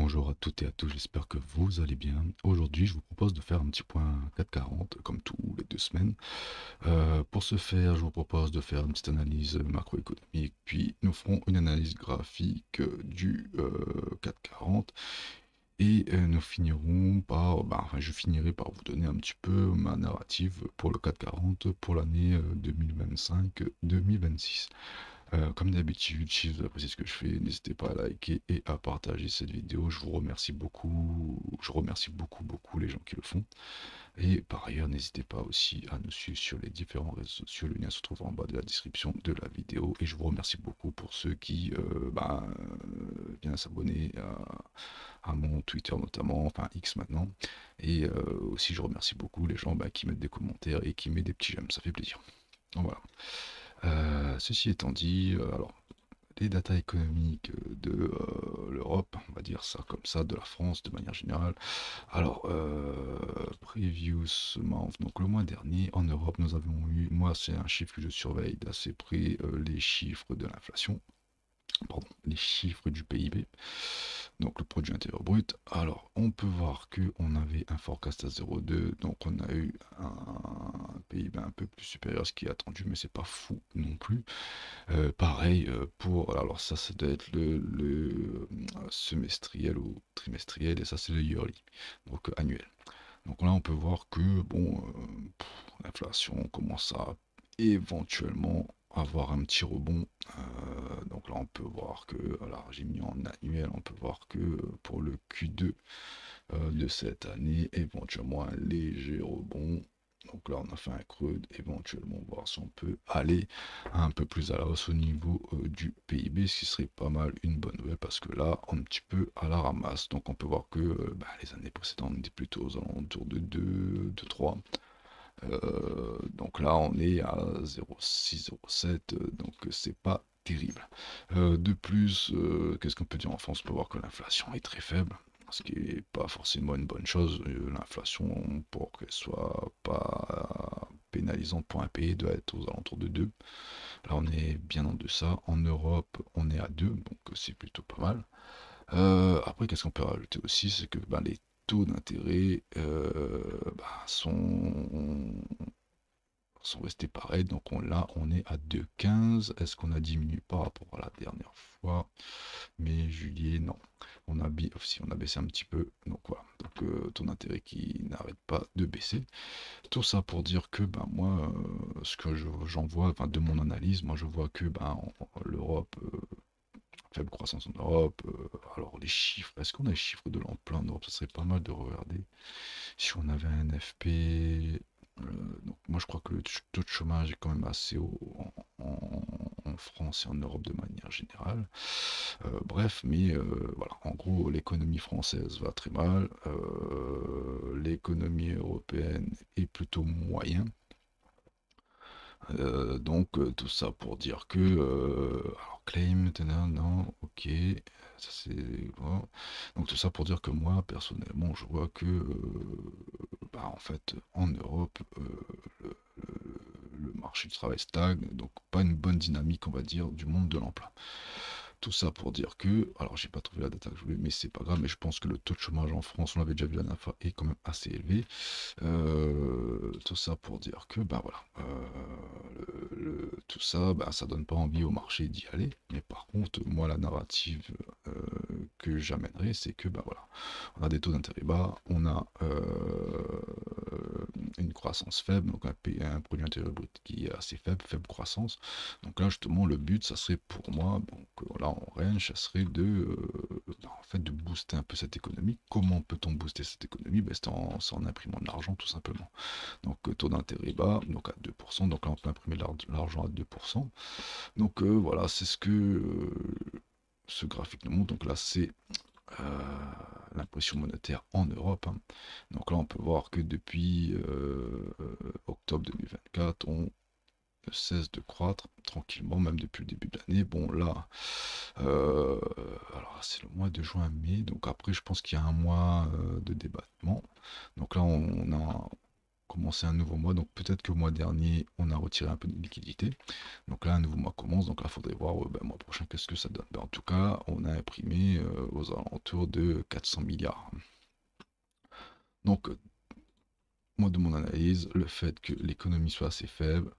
Bonjour à toutes et à tous, j'espère que vous allez bien. Aujourd'hui, je vous propose de faire un petit point 440, comme tous les 2 semaines. Pour ce faire, je vous propose de faire une petite analyse macroéconomique, puis nous ferons une analyse graphique du 440, et nous finirons par, enfin, je finirai par vous donner un petit peu ma narrative pour le 440 pour l'année 2025-2026. Comme d'habitude, si vous appréciez ce que je fais, n'hésitez pas à liker et à partager cette vidéo. Je vous remercie beaucoup. Je remercie beaucoup les gens qui le font. Et par ailleurs, n'hésitez pas aussi à nous suivre sur les différents réseaux sociaux. Le lien se trouve en bas de la description de la vidéo. Et je vous remercie beaucoup pour ceux qui viennent s'abonner à mon Twitter notamment, enfin X maintenant. Et aussi, je remercie beaucoup les gens qui mettent des commentaires et qui mettent des petits j'aime. Ça fait plaisir. Donc voilà. Ceci étant dit, alors les datas économiques de l'Europe, on va dire ça comme ça, de la France de manière générale. Alors, previous month, donc le mois dernier en Europe, nous avons eu, moi c'est un chiffre que je surveille d'assez près, les chiffres de l'inflation, pardon, les chiffres du PIB, donc le produit intérieur brut. Alors, on peut voir que on avait un forecast à 0,2, donc on a eu un PIB un peu plus supérieur à ce qui est attendu, mais c'est pas fou non plus. Pareil pour, alors ça doit être le semestriel ou trimestriel, et ça c'est le yearly, donc annuel. Donc là on peut voir que bon, l'inflation commence à éventuellement avoir un petit rebond. Donc là on peut voir que, alors j'ai mis en annuel, on peut voir que pour le Q2 de cette année, éventuellement un léger rebond. Donc là, on a fait un creux, éventuellement voir si on peut aller un peu plus à la hausse au niveau du PIB, ce qui serait pas mal une bonne nouvelle parce que là, on est un petit peu à la ramasse. Donc on peut voir que les années précédentes, on était plutôt aux alentours de 2, de 3. Donc là, on est à 0,6, 0,7, donc c'est pas terrible. De plus, qu'est-ce qu'on peut dire en France? On peut voir que l'inflation est très faible, ce qui n'est pas forcément une bonne chose. L'inflation, pour qu'elle soit pas pénalisante pour un pays, doit être aux alentours de 2. Là, on est bien en deçà. En Europe, on est à 2, donc c'est plutôt pas mal. Après, qu'est-ce qu'on peut rajouter aussi? C'est que les taux d'intérêt sont restés pareils. Donc là, on est à 2,15. Est-ce qu'on a diminué par rapport à la dernière fois? Mais juillet, non. Si on a baissé un petit peu. Donc voilà. Donc taux d'intérêt qui n'arrête pas de baisser. Tout ça pour dire que moi, ce que j'en vois, enfin de mon analyse, moi je vois que l'Europe, faible croissance en Europe. Alors les chiffres, est-ce qu'on a les chiffres de l'emploi en Europe? Ça serait pas mal de regarder. Si on avait un FP, donc moi je crois que le taux de chômage est quand même assez haut en France et en Europe de manière générale. Bref, mais voilà, en gros l'économie française va très mal, l'économie européenne est plutôt moyen. Donc tout ça pour dire que alors claim, non, ok, ça c'est bon. Donc tout ça pour dire que moi personnellement je vois que en fait en Europe le, le marché du travail stagne, donc pas une bonne dynamique on va dire du monde de l'emploi. Tout ça pour dire que, alors j'ai pas trouvé la data que je voulais, mais c'est pas grave, mais je pense que le taux de chômage en France, on l'avait déjà vu la dernière fois, est quand même assez élevé. Tout ça pour dire que, voilà, tout ça, ça donne pas envie au marché d'y aller. Mais par contre, moi, la narrative que j'amènerai, c'est que, voilà, on a des taux d'intérêt bas, on a une croissance faible, donc un produit intérieur brut qui est assez faible, faible croissance. Donc là, justement, le but, ça serait pour moi, donc là, en range, ça serait en fait, de booster un peu cette économie. Comment peut-on booster cette économie? C'est en imprimant de l'argent, tout simplement. Donc, taux d'intérêt bas, donc à 2%. Donc là, on peut imprimer de l'argent à 2%. Donc voilà, c'est ce que ce graphique nous montre. Donc là, c'est l'impression monétaire en Europe, hein. Donc là, on peut voir que depuis octobre 2024, on ne cesse de croître tranquillement, même depuis le début de l'année. Bon, là, alors c'est le mois de juin-mai, donc après, je pense qu'il y a un mois de débattement. Donc là, on a commencer un nouveau mois. Donc peut-être que le mois dernier, on a retiré un peu de liquidité. Donc là, un nouveau mois commence. Donc là, il faudrait voir le mois prochain qu'est-ce que ça donne. En tout cas, on a imprimé aux alentours de 400 milliards. Donc, moi, de mon analyse, le fait que l'économie soit assez faible,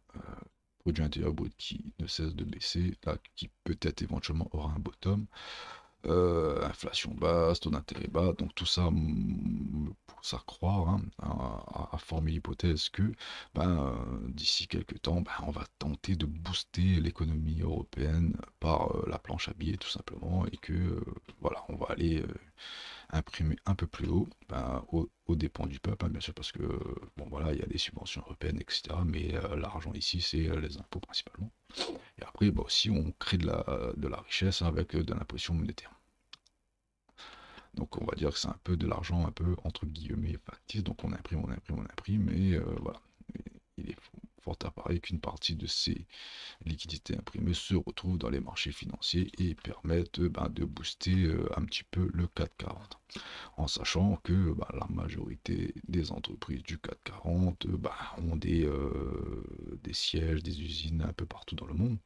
produit intérieur brut qui ne cesse de baisser, là, qui peut-être éventuellement aura un bottom, inflation basse, taux d'intérêt bas, donc tout ça me pousse à croire, hein, à former l'hypothèse que d'ici quelques temps, on va tenter de booster l'économie européenne par la planche à billets tout simplement, et que voilà, on va aller imprimer un peu plus haut, aux dépens du peuple, hein, bien sûr, parce que bon voilà, il y a des subventions européennes, etc. Mais l'argent ici, c'est les impôts principalement. Et après, aussi, on crée de la richesse avec de l'impression monétaire. Donc on va dire que c'est un peu de l'argent un peu entre guillemets factice. Donc on imprime, on imprime, on imprime, et voilà. Il est fort à parier qu'une partie de ces liquidités imprimées se retrouvent dans les marchés financiers et permettent de booster un petit peu le CAC 40. En sachant que la majorité des entreprises du CAC 40 ont des sièges, des usines un peu partout dans le monde.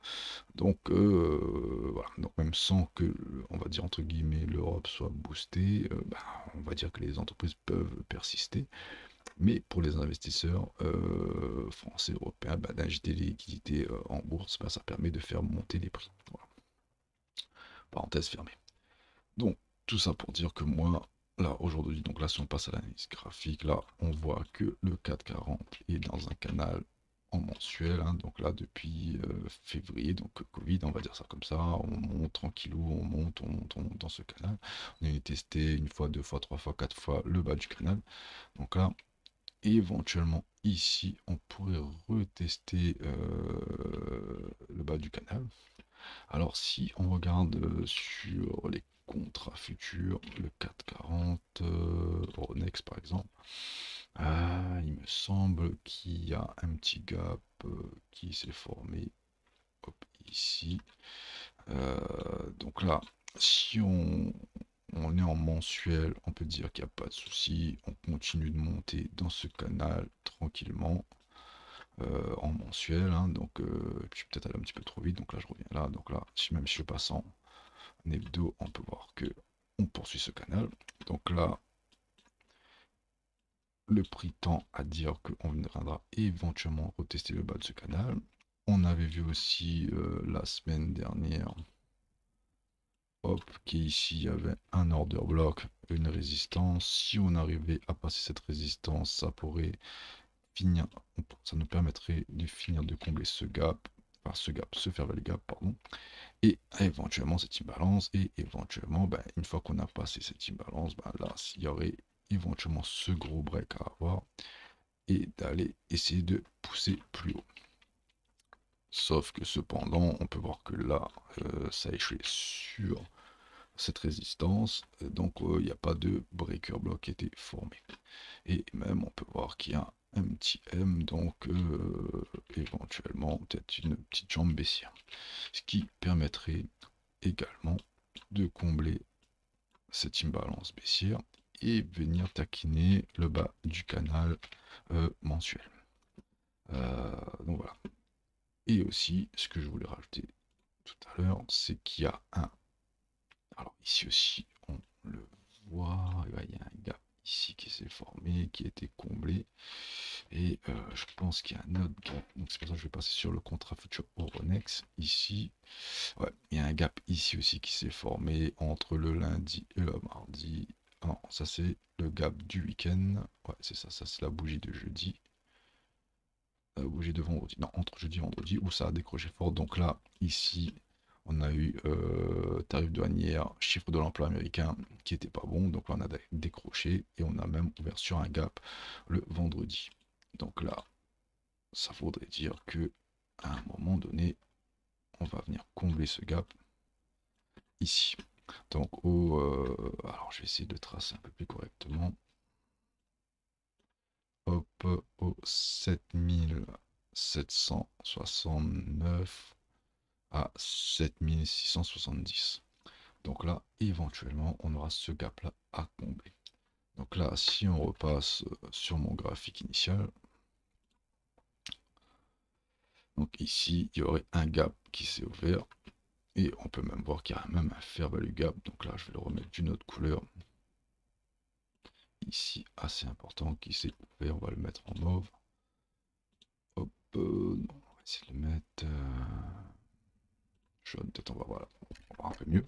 Donc voilà, donc même sans que, on va dire entre guillemets, l'Europe soit boostée, on va dire que les entreprises peuvent persister. Mais pour les investisseurs français, européens, d'injecter les liquidités en bourse, ça permet de faire monter les prix. Voilà. Parenthèse fermée. Donc, tout ça pour dire que moi, là, aujourd'hui, donc là, si on passe à l'analyse graphique, là, on voit que le 440 est dans un canal en mensuel, hein, donc là, depuis février, donc Covid, on va dire ça comme ça, on monte tranquillou, on monte, on monte, on monte dans ce canal. On a testé une fois, deux fois, trois fois, quatre fois le bas du canal. Donc là, éventuellement, ici, on pourrait retester le bas du canal. Alors, si on regarde sur les contrats futurs, le 440 Euronext par exemple, il me semble qu'il y a un petit gap qui s'est formé, hop, ici. Donc là, si on est en mensuel, on peut dire qu'il n'y a pas de souci, on continue de monter dans ce canal tranquillement. En mensuel, hein, donc je suis peut-être allé un petit peu trop vite, donc là je reviens là, donc là même si je passe en hebdo, on peut voir que on poursuit ce canal. Donc là, le prix tend à dire qu'on viendra éventuellement retester le bas de ce canal. On avait vu aussi la semaine dernière, hop, qu'ici il y avait un order block, une résistance. Si on arrivait à passer cette résistance, ça pourrait finir, ça nous permettrait de finir de combler ce gap, enfin ce fair value gap, pardon, et éventuellement cette imbalance, et éventuellement, une fois qu'on a passé cette imbalance, là, s'il y aurait éventuellement ce gros break à avoir, et d'aller essayer de pousser plus haut. Sauf que cependant, on peut voir que là, ça a échoué sur cette résistance, donc il n'y a pas de breaker block qui a été formé. Et même on peut voir qu'il y a un petit M, donc éventuellement peut-être une petite jambe baissière. Ce qui permettrait également de combler cette imbalance baissière et venir taquiner le bas du canal mensuel. Donc voilà. Et aussi, ce que je voulais rajouter tout à l'heure, c'est qu'il y a un... Alors ici aussi, on le voit, il y a un gap ici qui s'est formé, qui a été comblé. Et je pense qu'il y a un autre gap. Donc c'est pour ça que je vais passer sur le contrat futur Euronext. Ici, ouais, il y a un gap ici aussi qui s'est formé entre le lundi et le mardi. Ah non, ça c'est le gap du week-end. Ouais, c'est ça, ça c'est la bougie de jeudi. La bougie de vendredi. Non, entre jeudi et vendredi où ça a décroché fort. Donc là, ici, on a eu tarif douanière, chiffre de l'emploi américain qui était pas bon. Donc là, on a décroché et on a même ouvert sur un gap le vendredi. Donc là, ça voudrait dire que à un moment donné, on va venir combler ce gap ici. Donc alors je vais essayer de tracer un peu plus correctement. Hop, au 7769 à 7670. Donc là, éventuellement, on aura ce gap là à combler. Donc là, si on repasse sur mon graphique initial, Donc ici, il y aurait un gap qui s'est ouvert. Et on peut même voir qu'il y a même un fair value gap. Donc là, je vais le remettre d'une autre couleur. Ici, assez important, qui s'est ouvert. On va le mettre en mauve. Hop, non, on va essayer de le mettre jaune. Peut-être on va voir, on va voir un peu mieux.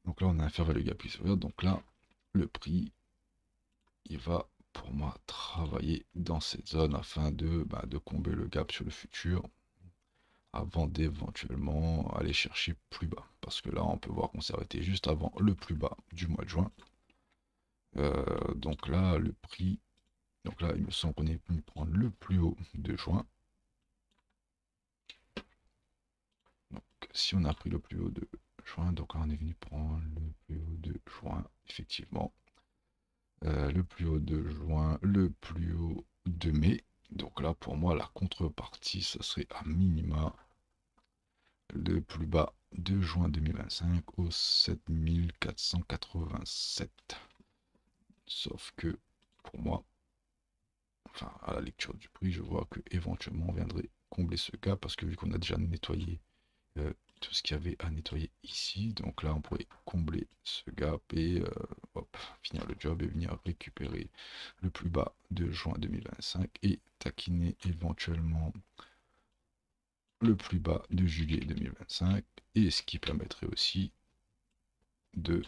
Donc là, on a un fair value gap qui s'est ouvert. Donc là, le prix, il va pour moi travailler dans cette zone afin de combler le gap sur le futur avant d'éventuellement aller chercher plus bas. Parce que là, on peut voir qu'on s'est arrêté juste avant le plus bas du mois de juin. Donc là, le prix, donc là, il me semble qu'on est venu prendre le plus haut de juin. Donc si on a pris le plus haut de juin, donc là, on est venu prendre le plus haut de juin, effectivement. Le plus haut de juin, le plus haut de mai. Donc là, pour moi, la contrepartie, ça serait à minima le plus bas de juin 2025 au 7487. Sauf que, pour moi, enfin, à la lecture du prix, je vois que éventuellement on viendrait combler ce gap parce que vu qu'on a déjà nettoyé tout ce qu'il y avait à nettoyer ici, donc là on pourrait combler ce gap et hop, finir le job et venir récupérer le plus bas de juin 2025 et taquiner éventuellement le plus bas de juillet 2025 et ce qui permettrait aussi de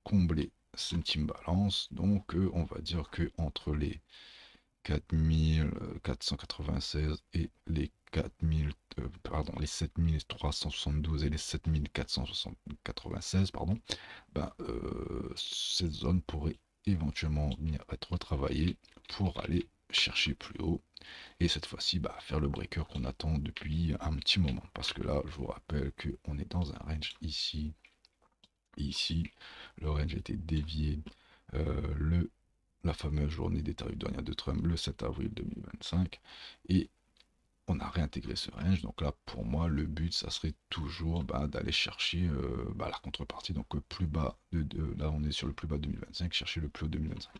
combler cette imbalance. Donc on va dire que entre les 4496 et les 4000, pardon, les 7372 et les 7496, pardon, cette zone pourrait éventuellement venir être retravaillée pour aller chercher plus haut et cette fois-ci faire le breaker qu'on attend depuis un petit moment parce que là je vous rappelle qu'on est dans un range ici et ici le range a été dévié la fameuse journée des tarifs douaniers de Trump le 7 avril 2025 et on a réintégré ce range. Donc là, pour moi, le but, ça serait toujours d'aller chercher la contrepartie. Donc plus bas, là, on est sur le plus bas 2025, chercher le plus haut 2025.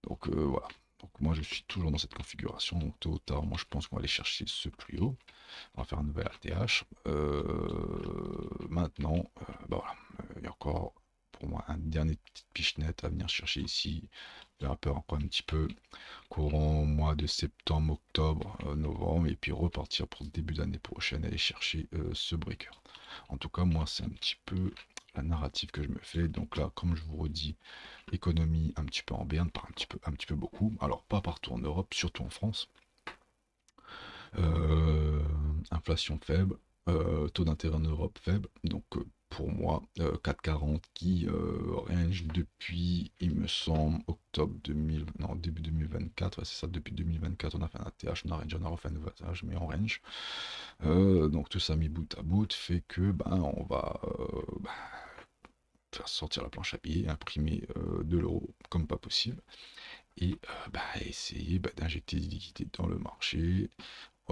Donc voilà. Donc moi, je suis toujours dans cette configuration. Donc tôt ou tard, moi, je pense qu'on va aller chercher ce plus haut. On va faire un nouvel ATH. Maintenant, voilà. Il y a encore pour moi un dernier petite pichenette à venir chercher ici. Faire peur encore un petit peu courant mois de septembre, octobre, novembre, et puis repartir pour le début d'année prochaine, aller chercher ce breaker. En tout cas, moi, c'est un petit peu la narrative que je me fais. Donc là, comme je vous redis, économie un petit peu en berne, par un petit peu beaucoup. Alors pas partout en Europe, surtout en France. Inflation faible, taux d'intérêt en Europe faible. Donc pour moi, 4,40 qui range depuis, il me semble, octobre 2000, non, début 2024, ouais, c'est ça, depuis 2024, on a fait un ATH, on a refait un nouvel ATH, mais en range. Donc tout ça mis bout à bout fait que on va faire sortir la planche à billets, imprimer de l'euro comme pas possible, et essayer d'injecter des liquidités dans le marché.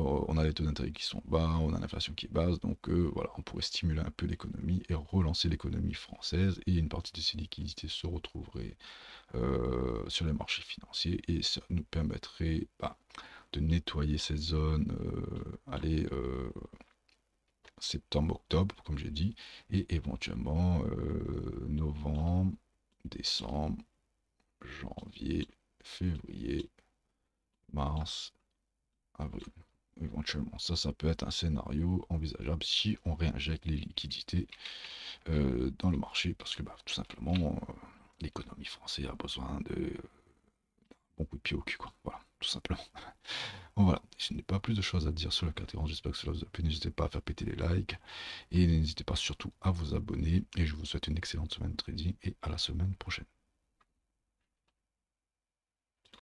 On a les taux d'intérêt qui sont bas, on a l'inflation qui est basse, donc voilà, on pourrait stimuler un peu l'économie et relancer l'économie française, et une partie de ces liquidités se retrouverait sur les marchés financiers, et ça nous permettrait de nettoyer cette zone, septembre, octobre, comme j'ai dit, et éventuellement novembre, décembre, janvier, février, mars, avril. Éventuellement, ça peut être un scénario envisageable si on réinjecte les liquidités dans le marché, parce que tout simplement, l'économie française a besoin de bon coup de pied au cul, quoi. Voilà, tout simplement. Bon, voilà, je n'ai pas plus de choses à dire sur la catégorie, j'espère que cela vous a plu. N'hésitez pas à faire péter les likes et n'hésitez pas surtout à vous abonner. Et je vous souhaite une excellente semaine de trading et à la semaine prochaine.